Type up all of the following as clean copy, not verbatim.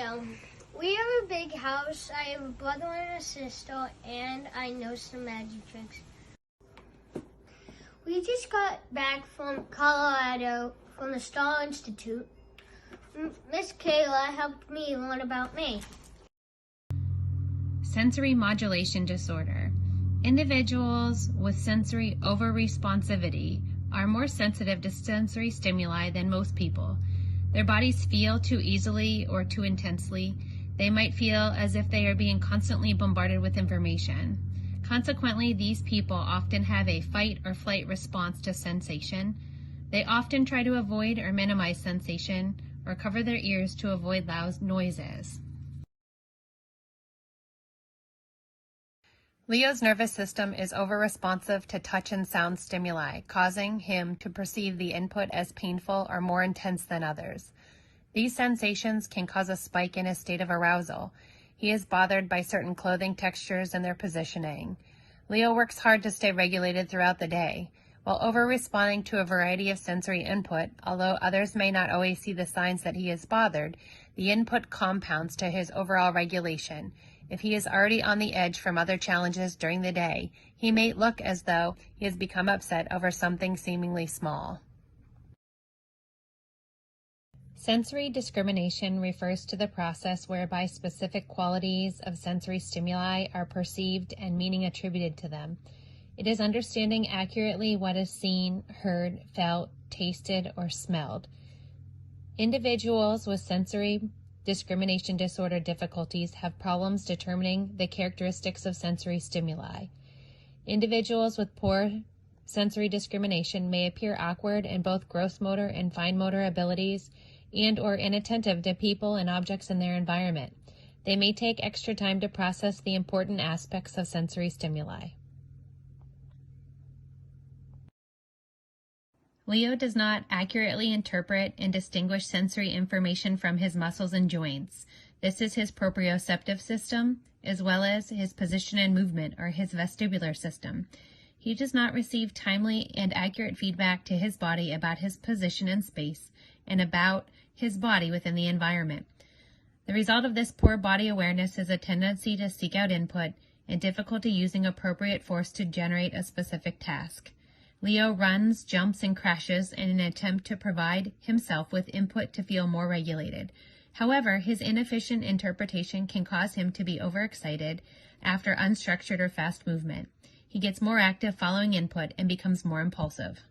Leo. We have a big house. I have a brother and a sister, and I know some magic tricks. We just got back from Colorado from the Star Institute. Miss Kayla helped me learn about me. Sensory modulation disorder. Individuals with sensory overresponsivity are more sensitive to sensory stimuli than most people. Their bodies feel too easily or too intensely. They might feel as if they are being constantly bombarded with information. Consequently, these people often have a fight or flight response to sensation. They often try to avoid or minimize sensation or cover their ears to avoid loud noises. Leo's nervous system is overresponsive to touch and sound stimuli, causing him to perceive the input as painful or more intense than others. These sensations can cause a spike in his state of arousal. He is bothered by certain clothing textures and their positioning. Leo works hard to stay regulated throughout the day. While over-responding to a variety of sensory input, although others may not always see the signs that he is bothered, the input compounds to his overall regulation. If he is already on the edge from other challenges during the day, he may look as though he has become upset over something seemingly small. Sensory discrimination refers to the process whereby specific qualities of sensory stimuli are perceived and meaning attributed to them. It is understanding accurately what is seen, heard, felt, tasted, or smelled. Individuals with sensory discrimination disorder difficulties have problems determining the characteristics of sensory stimuli. Individuals with poor sensory discrimination may appear awkward in both gross motor and fine motor abilities and or inattentive to people and objects in their environment. They may take extra time to process the important aspects of sensory stimuli. Leo does not accurately interpret and distinguish sensory information from his muscles and joints. This is his proprioceptive system, as well as his position and movement, or his vestibular system. He does not receive timely and accurate feedback to his body about his position in space and about his body within the environment. The result of this poor body awareness is a tendency to seek out input and difficulty using appropriate force to generate a specific task. Leo runs, jumps, and crashes in an attempt to provide himself with input to feel more regulated. However, his inefficient interpretation can cause him to be overexcited after unstructured or fast movement. He gets more active following input and becomes more impulsive.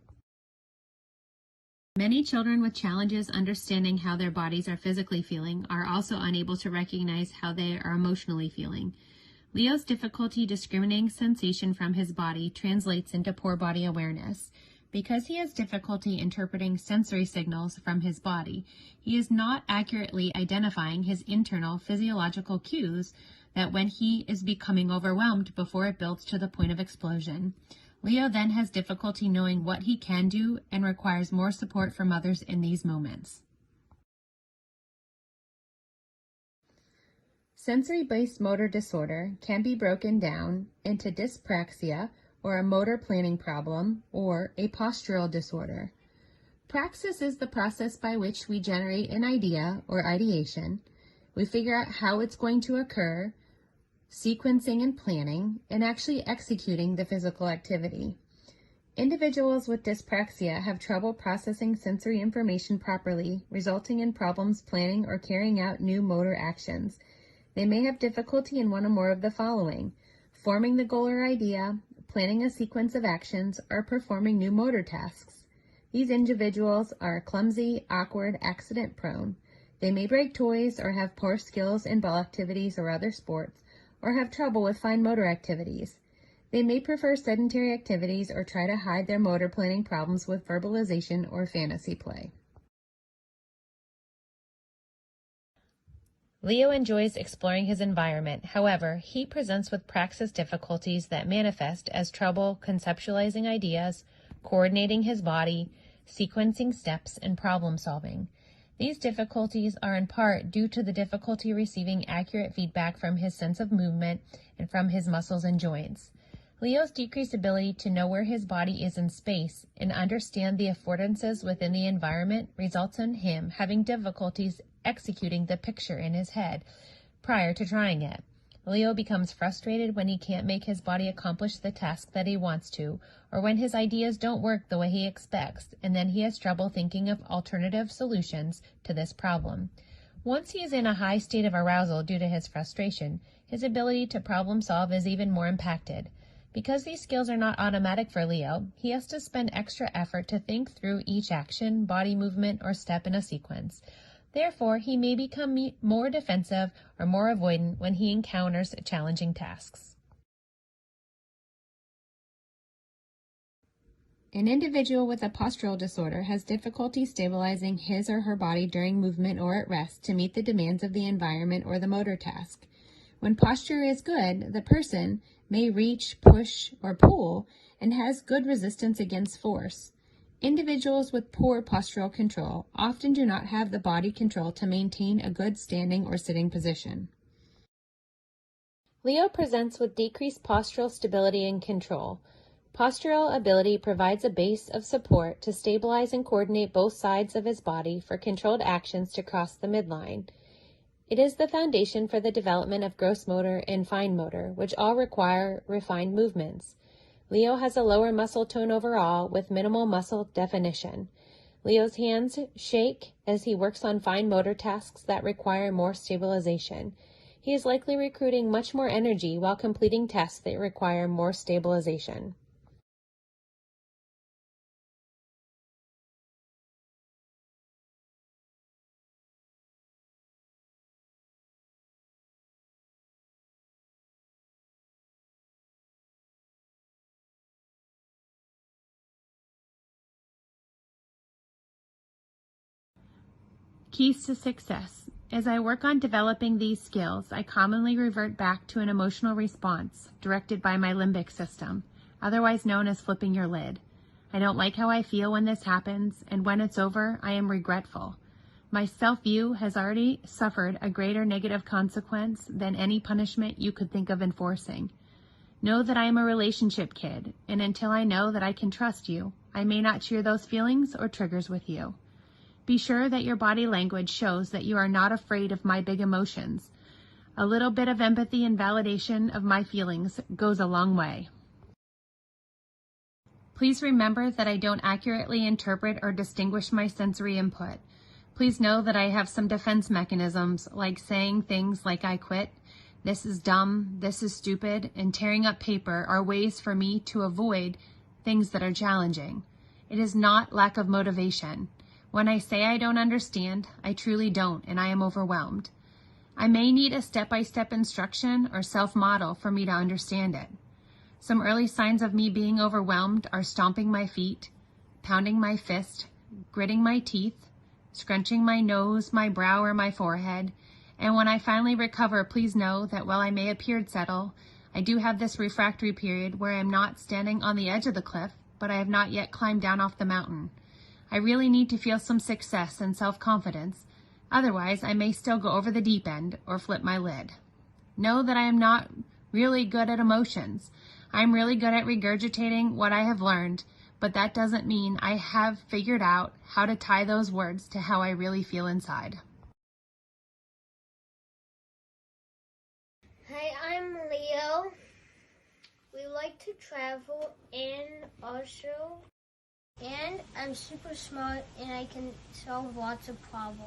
Many children with challenges understanding how their bodies are physically feeling are also unable to recognize how they are emotionally feeling. Leo's difficulty discriminating sensation from his body translates into poor body awareness. Because he has difficulty interpreting sensory signals from his body, he is not accurately identifying his internal physiological cues that when he is becoming overwhelmed before it builds to the point of explosion. Leo then has difficulty knowing what he can do and requires more support from others in these moments. Sensory-based motor disorder can be broken down into dyspraxia, or a motor planning problem, or a postural disorder. Praxis is the process by which we generate an idea or ideation. We figure out how it's going to occur, sequencing and planning, and actually executing the physical activity. Individuals with dyspraxia have trouble processing sensory information properly, resulting in problems planning or carrying out new motor actions. They may have difficulty in one or more of the following: forming the goal or idea, planning a sequence of actions, or performing new motor tasks. These individuals are clumsy, awkward, accident-prone. They may break toys or have poor skills in ball activities or other sports, or have trouble with fine motor activities. They may prefer sedentary activities or try to hide their motor planning problems with verbalization or fantasy play. Leo enjoys exploring his environment. However, he presents with praxis difficulties that manifest as trouble conceptualizing ideas, coordinating his body, sequencing steps, and problem solving. These difficulties are in part due to the difficulty receiving accurate feedback from his sense of movement and from his muscles and joints. Leo's decreased ability to know where his body is in space and understand the affordances within the environment results in him having difficulties executing the picture in his head prior to trying it. Leo becomes frustrated when he can't make his body accomplish the task that he wants to, or when his ideas don't work the way he expects, and then he has trouble thinking of alternative solutions to this problem. Once he is in a high state of arousal due to his frustration, his ability to problem solve is even more impacted. Because these skills are not automatic for Leo, he has to spend extra effort to think through each action, body movement, or step in a sequence. Therefore, he may become more defensive or more avoidant when he encounters challenging tasks. An individual with a postural disorder has difficulty stabilizing his or her body during movement or at rest to meet the demands of the environment or the motor task. When posture is good, the person may reach, push, or pull and has good resistance against force. Individuals with poor postural control often do not have the body control to maintain a good standing or sitting position. Leo presents with decreased postural stability and control. Postural ability provides a base of support to stabilize and coordinate both sides of his body for controlled actions to cross the midline. It is the foundation for the development of gross motor and fine motor, which all require refined movements. Leo has a lower muscle tone overall with minimal muscle definition. Leo's hands shake as he works on fine motor tasks that require more stabilization. He is likely recruiting much more energy while completing tasks that require more stabilization. Keys to success. As I work on developing these skills, I commonly revert back to an emotional response directed by my limbic system, otherwise known as flipping your lid. I don't like how I feel when this happens, and when it's over, I am regretful. My self-view has already suffered a greater negative consequence than any punishment you could think of enforcing. Know that I am a relationship kid, and until I know that I can trust you, I may not share those feelings or triggers with you. Be sure that your body language shows that you are not afraid of my big emotions. A little bit of empathy and validation of my feelings goes a long way. Please remember that I don't accurately interpret or distinguish my sensory input. Please know that I have some defense mechanisms, like saying things like I quit, this is dumb, this is stupid, and tearing up paper are ways for me to avoid things that are challenging. It is not lack of motivation. When I say I don't understand, I truly don't, and I am overwhelmed. I may need a step-by-step instruction or self-model for me to understand it. Some early signs of me being overwhelmed are stomping my feet, pounding my fist, gritting my teeth, scrunching my nose, my brow, or my forehead. And when I finally recover, please know that while I may appear settled, I do have this refractory period where I am not standing on the edge of the cliff, but I have not yet climbed down off the mountain. I really need to feel some success and self-confidence. Otherwise, I may still go over the deep end or flip my lid. Know that I am not really good at emotions. I'm really good at regurgitating what I have learned, but that doesn't mean I have figured out how to tie those words to how I really feel inside. Hi, I'm Leo. We like to travel and I'm super smart and I can solve lots of problems.